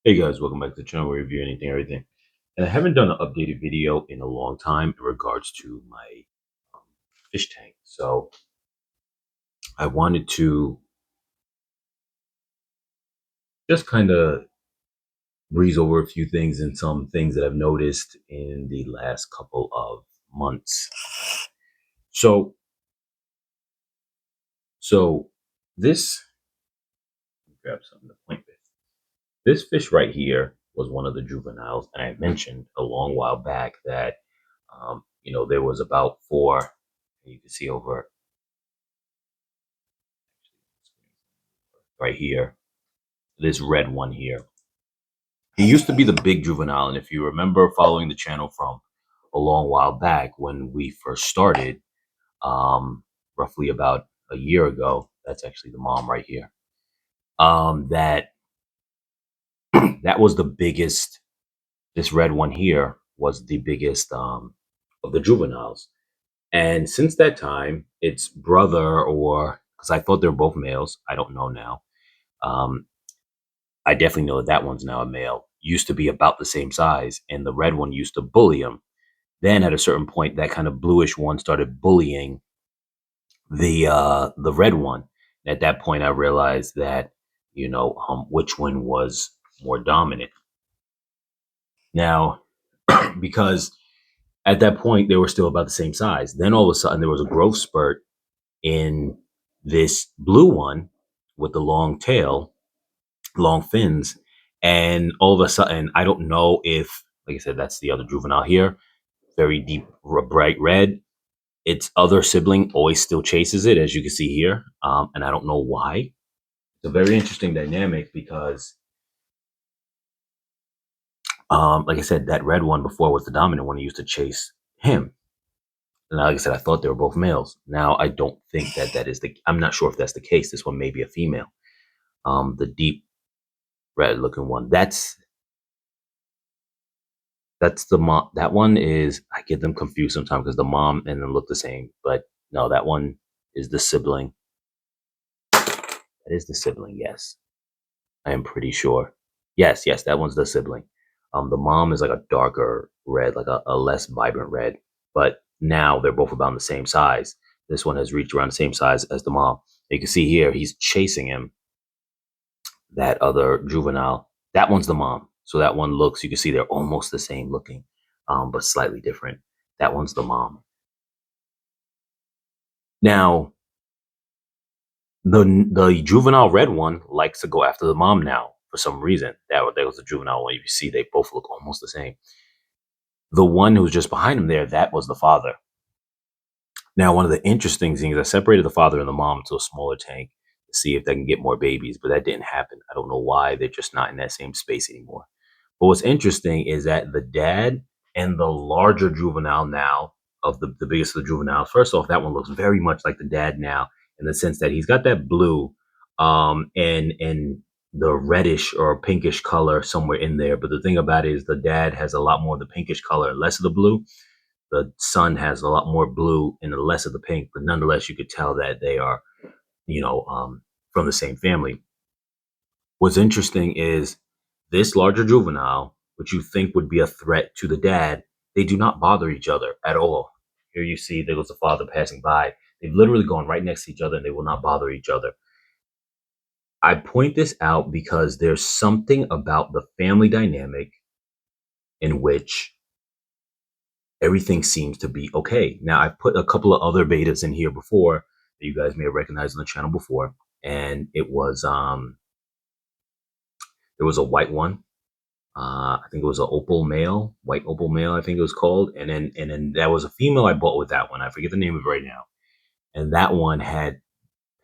Hey guys, welcome back to the channel where we review anything, everything. And I haven't done an updated video in a long time in regards to my um, fish tank. So I wanted to just kind of breeze over a few things and some things that I've noticed in the last couple of months. So, so this, grab something to point with. This fish right here was one of the juveniles, and I mentioned a long while back that, there was about four. You can see over right here, this red one here. He used to be the big juvenile, and if you remember following the channel from a long while back when we first started, roughly about a year ago, that's actually the mom right here. That that was the biggest. This red one here was the biggest of the juveniles, and since that time, its brother, or because I thought they were both males, I don't know now. Um, I definitely know that that one's now a male. Used to be about the same size, and the red one used to bully him. Then at a certain point, that kind of bluish one started bullying the red one. At that point, I realized that which one was more dominant. Now, because at that point they were still about the same size. Then all of a sudden there was a growth spurt in this blue one with the long tail, long fins, and all of a sudden I don't know if, like I said, that's the other juvenile here, very deep bright red. Its other sibling always still chases it, as you can see here, and I don't know why. It's a very interesting dynamic because, like I said, that red one before was the dominant one. He used to chase him, and like I said, I thought they were both males. Now I don't think that that is the. I'm not sure if that's the case. This one may be a female. The deep red looking one. That's the mom. That one is. I get them confused sometimes because the mom and them look the same, but no, that one is the sibling. That is the sibling. Yes. I am pretty sure. Yes, yes, that one's the sibling. The mom is like a darker red, like a less vibrant red. But now they're both about the same size. This one has reached around the same size as the mom. You can see here, he's chasing him. That other juvenile, that one's the mom. So that one looks, you can see they're almost the same looking, but slightly different. That one's the mom. Now, the juvenile red one likes to go after the mom now for some reason. That was the juvenile one. You see, they both look almost the same. The one who was just behind him there, that was the father. Now, one of the interesting things, I separated the father and the mom to a smaller tank to see if they can get more babies, but that didn't happen. I don't know why. They're just not in that same space anymore. But what's interesting is that the dad and the larger juvenile now, of the biggest of the juveniles, first off, that one looks very much like the dad now in the sense that he's got that blue and the reddish or pinkish color somewhere in there. But the thing about it is the dad has a lot more of the pinkish color and less of the blue. The son has a lot more blue and less of the pink, but nonetheless, you could tell that they are, from the same family. What's interesting is this larger juvenile, which you think would be a threat to the dad, they do not bother each other at all. Here you see there goes the father passing by. They've literally gone right next to each other and they will not bother each other. I point this out because there's something about the family dynamic in which everything seems to be okay. Now, I've put a couple of other betas in here before that you guys may have recognized on the channel before, and it was there was a white one. I think it was an opal male, white opal male, I think it was called, and then there was a female I bought with that one. I forget the name of it right now, and that one had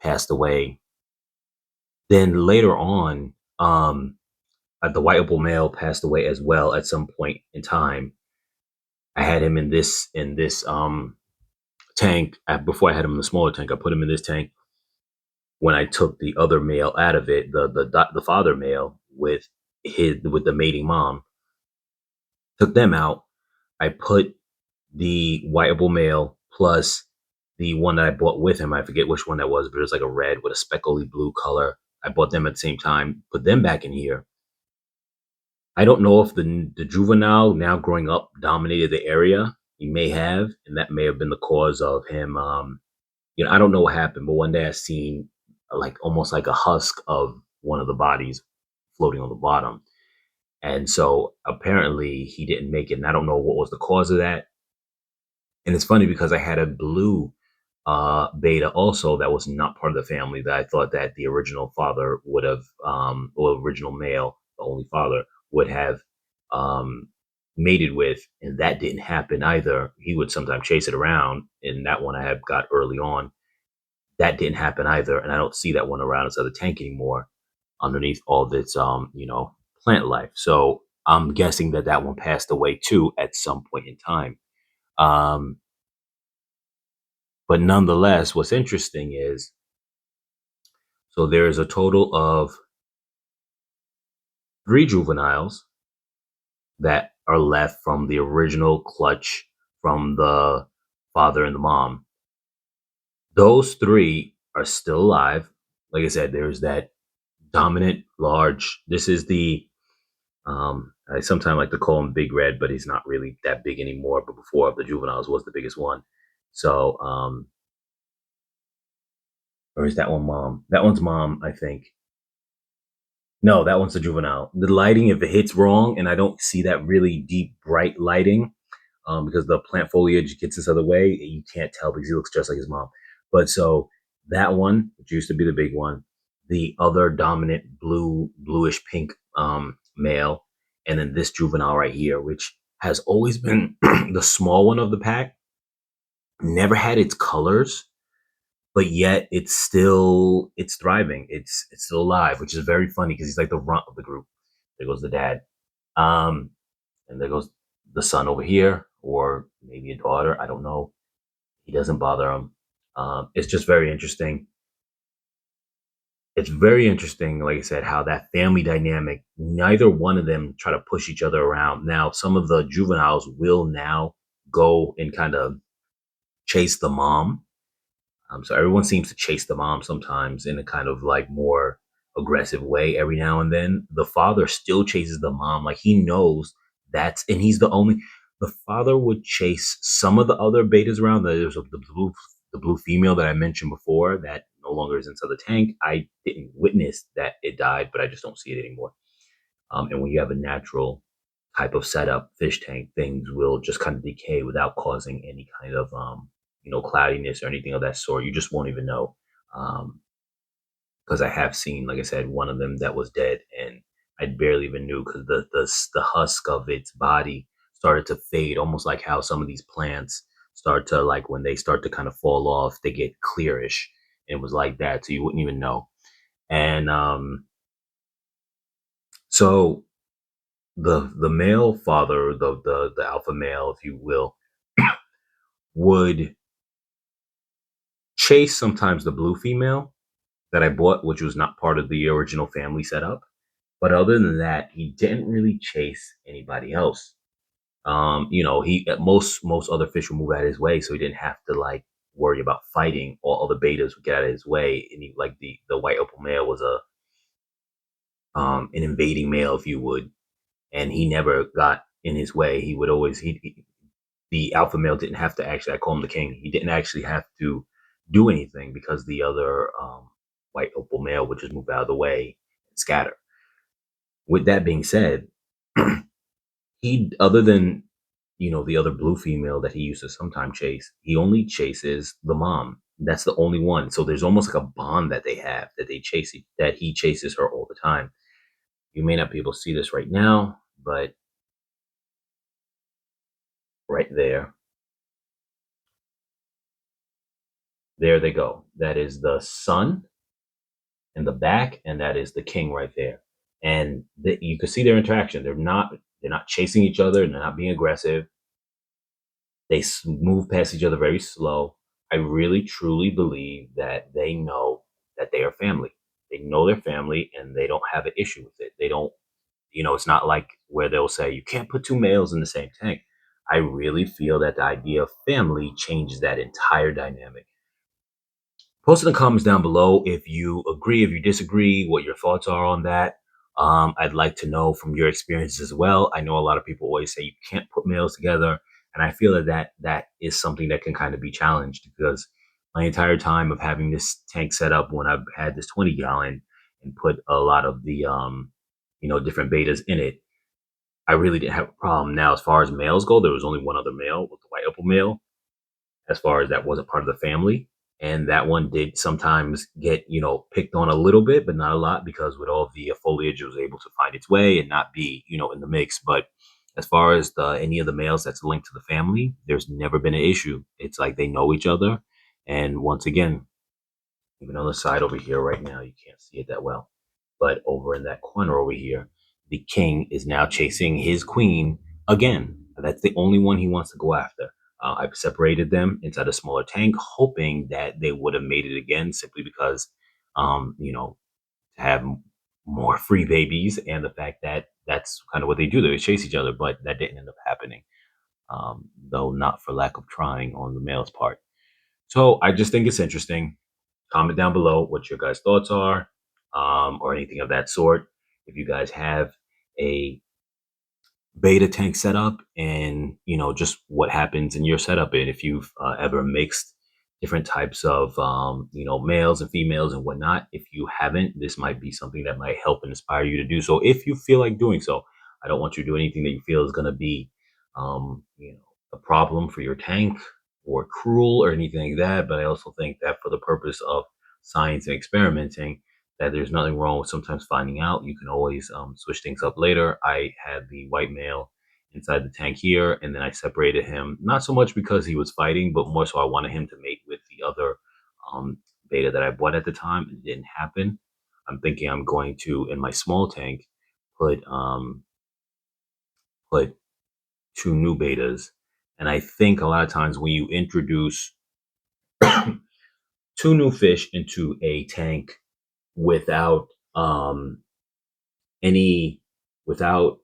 passed away. Then later on, the white opal male passed away as well at some point in time. I had him in this tank before I had him in the smaller tank. I put him in this tank when I took the other male out of it, the father male with the mating mom, took them out. I put the whiteable male plus the one that I bought with him. I forget which one that was, but it was like a red with a speckly blue color. I bought them at the same time, put them back in here. I don't know if the juvenile now growing up dominated the area. He may have, and that may have been the cause of him. I don't know what happened, but one day I seen like almost like a husk of one of the bodies floating on the bottom, and so apparently he didn't make it. And I don't know what was the cause of that. And it's funny because I had a blue beta also that was not part of the family that I thought that the original father would have, or original male, the only father, would have um, mated with, and that didn't happen either. He would sometimes chase it around, and that one I had got early on. That didn't happen either, and I don't see that one around inside the tank anymore underneath all of its, plant life. So I'm guessing that that one passed away too at some point in time. Um, but nonetheless, what's interesting is so there is a total of 3 juveniles that are left from the original clutch from the father and the mom. Those 3 are still alive. Like I said, there's that dominant large. This is the I sometimes like to call him Big Red, but he's not really that big anymore. But before the juveniles was the biggest one. So or is that one mom? That one's mom, I think. No, that one's the juvenile. The lighting, if it hits wrong, and I don't see that really deep, bright lighting, because the plant foliage gets this other way, you can't tell because he looks just like his mom. But so that one, which used to be the big one, the other dominant bluish pink male, and then this juvenile right here, which has always been the small one of the pack, never had its colors, but yet it's thriving. It's still alive, which is very funny because he's like the runt of the group. There goes the dad. Um, and there goes the son over here, or maybe a daughter. I don't know. He doesn't bother him. It's just very interesting. It's very interesting, like I said, how that family dynamic, neither one of them try to push each other around. Now, some of the juveniles will now go and kind of chase the mom. So everyone seems to chase the mom sometimes in a kind of like more aggressive way every now and then. The father still chases the mom, like he knows and he's the only. The father would chase some of the other betas around. There's the blue female that I mentioned before that no longer is inside the tank. I didn't witness that it died, but I just don't see it anymore. And when you have a natural type of setup fish tank, things will just kind of decay without causing any kind of cloudiness or anything of that sort. You just won't even know. Because I have seen, like I said, one of them that was dead, and I barely even knew because the husk of its body started to fade, almost like how some of these plants start to, like when they start to kind of fall off, they get clearish. It was like that, so you wouldn't even know. And so the male father, the alpha male, if you will, would chase sometimes the blue female that I bought, which was not part of the original family setup. But other than that, he didn't really chase anybody else. He most other fish would move out of his way, so he didn't have to like worry about fighting. All other betas would get out of his way, and he, like the white opal male was a an invading male, if you would, and he never got in his way. He would always the alpha male didn't have to actually. I call him the king. He didn't actually have to do anything because the other white opal male would just move out of the way and scatter. With that being said, he other than the other blue female that he used to sometimes chase, he only chases the mom. That's the only one. So there's almost like a bond that they have that they chase that he chases her all the time. You may not be able to see this right now, but right there they go. That is the sun in the back, and that is the king right there. And you can see their interaction. They're not chasing each other. They're not being aggressive. They move past each other very slow. I really truly believe that they know that they are family. They know their family, and they don't have an issue with it. They don't, it's not like where they'll say you can't put 2 males in the same tank. I really feel that the idea of family changes that entire dynamic. Post in the comments down below if you agree, if you disagree, what your thoughts are on that. I'd like to know from your experience as well. I know a lot of people always say you can't put males together, and I feel that is something that can kind of be challenged because my entire time of having this tank set up when I've had this 20-gallon and put a lot of the different betas in it, I really didn't have a problem. Now, as far as males go, there was only one other male with the white opal male. As far as that wasn't part of the family, and that one did sometimes get picked on a little bit, but not a lot because with all the foliage, it was able to find its way and not be in the mix. But as far as any of the males that's linked to the family, there's never been an issue. It's like they know each other, and once again, even on the side over here right now, you can't see it that well. But over in that corner over here, the king is now chasing his queen again. That's the only one he wants to go after. I've separated them inside a smaller tank, hoping that they would have made it again simply because, to have more free babies and the fact that that's kind of what they do. They chase each other, but that didn't end up happening, though not for lack of trying on the male's part. So I just think it's interesting. Comment down below what your guys' thoughts are, or anything of that sort. If you guys have a beta tank setup and just what happens in your setup, and if you've ever mixed different types of males and females and whatnot. If you haven't, this might be something that might help and inspire you to do so if you feel like doing so. I don't want you to do anything that you feel is going to be um, you know a problem for your tank or cruel or anything like that. But I also think that for the purpose of science and experimenting, that there's nothing wrong with sometimes finding out. You can always switch things up later. I had the white male inside the tank here, and then I separated him, not so much because he was fighting, but more so I wanted him to mate with the other beta that I bought at the time. It didn't happen. I'm thinking I'm going to, in my small tank, put two new betas. And I think a lot of times when you introduce two new fish into a tank without any without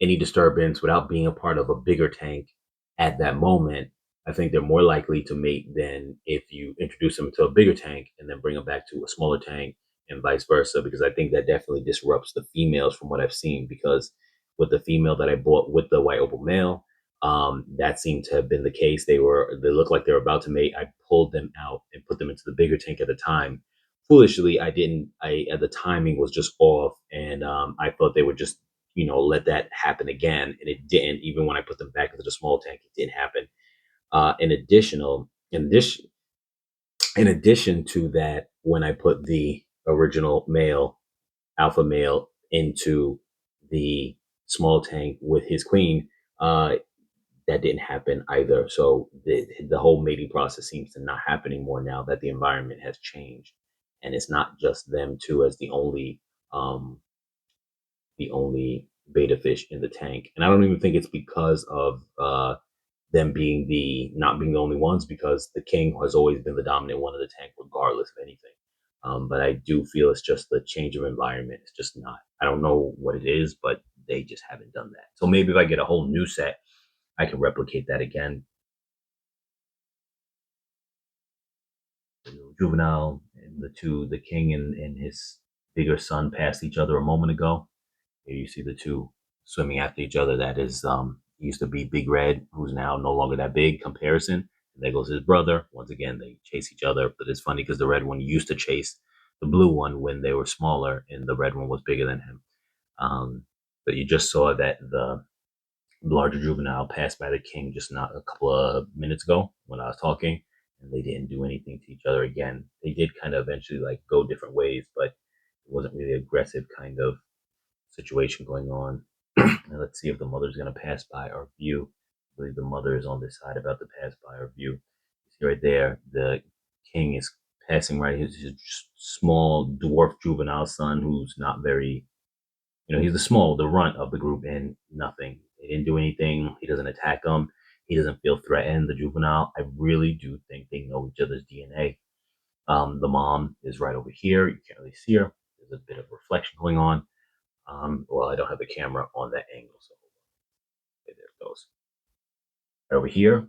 any disturbance, without being a part of a bigger tank at that moment, I think they're more likely to mate than if you introduce them to a bigger tank and then bring them back to a smaller tank and vice versa. Because I think that definitely disrupts the females from what I've seen. Because with the female that I bought with the white opal male, that seemed to have been the case. They looked like they were about to mate. I pulled them out and put them into the bigger tank at the time. Foolishly, I didn't. I The timing was just off, and I thought they would just let that happen again, and it didn't. Even when I put them back into the small tank, it didn't happen. In addition to that, when I put the original male, alpha male, into the small tank with his queen, that didn't happen either. So the whole mating process seems to not happen anymore now that the environment has changed, and it's not just them two as um, the only beta fish in the tank. And I don't even think it's because of them being the not being the only ones, because the king has always been the dominant one of the tank, regardless of anything. But I do feel it's just the change of environment. It's just not. I don't know what it is, but they just haven't done that. So maybe if I get a whole new set, I can replicate that again. The juvenile and the king and his bigger son passed each other a moment ago. Here you see the two swimming after each other. That is, used to be Big Red, who's now no longer that big comparison. And there goes his brother. Once again, they chase each other. But it's funny because the red one used to chase the blue one when they were smaller, and the red one was bigger than him. But you just saw that the larger juvenile passed by the king just not a couple of minutes ago when I was talking, and they didn't do anything to each other again. They did kind of eventually like go different ways, but it wasn't really aggressive kind of situation going on. And let's see if the mother's going to pass by our view. I believe the mother is on this side about to pass by our view. See right there, the king is passing right his small dwarf juvenile son, who's not very, he's the runt of the group, and nothing. They didn't do anything. He doesn't attack them. He doesn't feel threatened. The juvenile, I really do think they know each other's DNA. The mom is right over here. You can't really see her. There's a bit of reflection going on. Well, I don't have the camera on that angle, so okay, there it goes. Over here,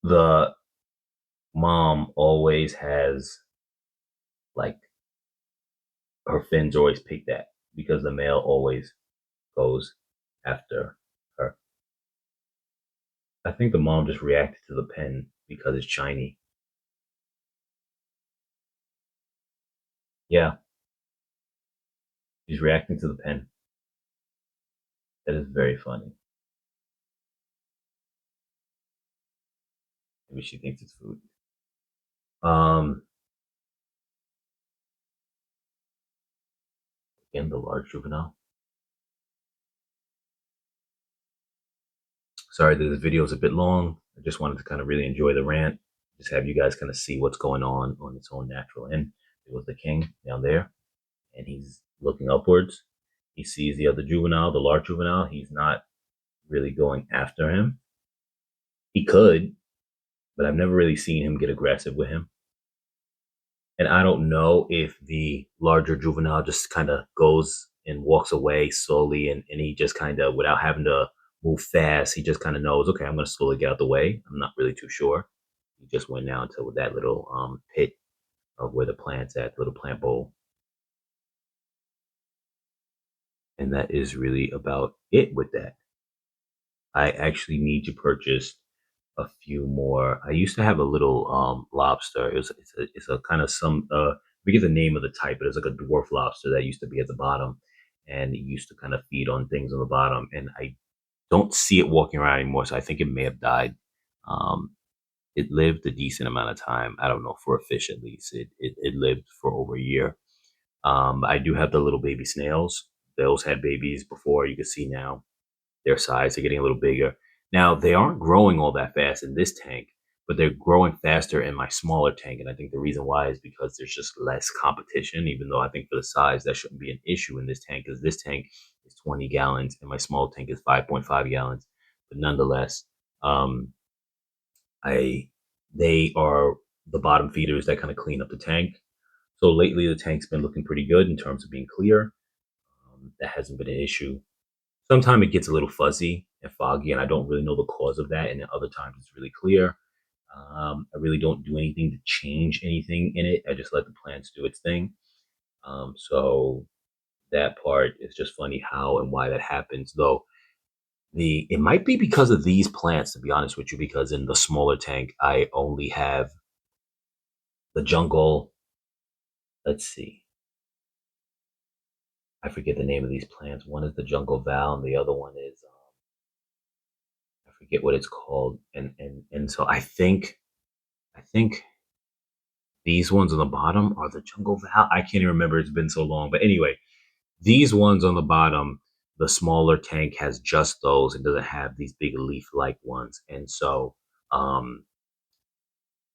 the mom always has like her fins always pick that because the male always goes after her. I think the mom just reacted to the pen because it's shiny. Yeah, she's reacting to the pen. That is very funny. Maybe she thinks it's food. Again, the large juvenile. Sorry that this video is a bit long. I just wanted to kind of really enjoy the rant. Just have you guys kind of see what's going on its own natural end. It was the king down there, and he's looking upwards. He sees the other juvenile, the large juvenile. He's not really going after him. He could, but I've never really seen him get aggressive with him. And I don't know if the larger juvenile just kind of goes and walks away slowly and he just kind of, without having to move fast, he just kind of knows, okay, I'm going to slowly get out the way. I'm not really too sure. He just went down to that little pit of where the plant's at, the little plant bowl. And that is really about it with that. I actually need to purchase a few more. I used to have a little lobster. It's a kind of some forget the name of the type, but it's like a dwarf lobster that used to be at the bottom, and it used to kind of feed on things on the bottom. And I don't see it walking around anymore, so I think it may have died. Um, it lived a decent amount of time. I don't know, for a fish at least. It lived for over a year. I do have the little baby snails. Those had babies before. You can see now their size. They're getting a little bigger. Now, they aren't growing all that fast in this tank, but they're growing faster in my smaller tank. And I think the reason why is because there's just less competition, even though I think for the size, that shouldn't be an issue in this tank, because this tank is 20 gallons and my small tank is 5.5 gallons. But nonetheless, um, they are the bottom feeders that kind of clean up the tank. So lately, the tank's been looking pretty good in terms of being clear. That hasn't been an issue. Sometimes it gets a little fuzzy and foggy, and I don't really know the cause of that. And then other times it's really clear. I really don't do anything to change anything in it. I just let the plants do its thing. So that part is just funny how and why that happens. Though it might be because of these plants, to be honest with you, because in the smaller tank I only have the jungle. Let's see. I forget the name of these plants. One is the jungle val, and the other one is I forget what it's called. And so I think these ones on the bottom are the jungle val. I can't even remember. It's been so long. But anyway, these ones on the bottom, the smaller tank has just those. It doesn't have these big leaf-like ones. And so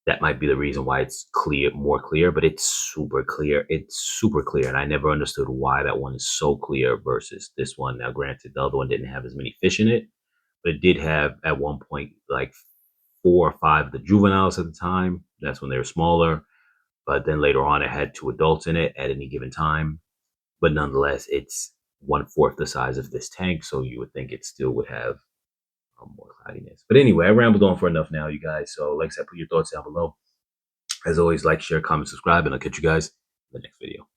that might be the reason why it's clear, more clear, but it's super clear. It's super clear. And I never understood why that one is so clear versus this one. Now, granted, the other one didn't have as many fish in it, but it did have at one point like 4 or 5 of the juveniles at the time. That's when they were smaller. But then later on, it had 2 adults in it at any given time. But nonetheless, it's 1/4 the size of this tank, so you would think it still would have more cloudiness. But anyway, I rambled on for enough now, you guys. So like I said, put your thoughts down below. As always, like, share, comment, subscribe, and I'll catch you guys in the next video.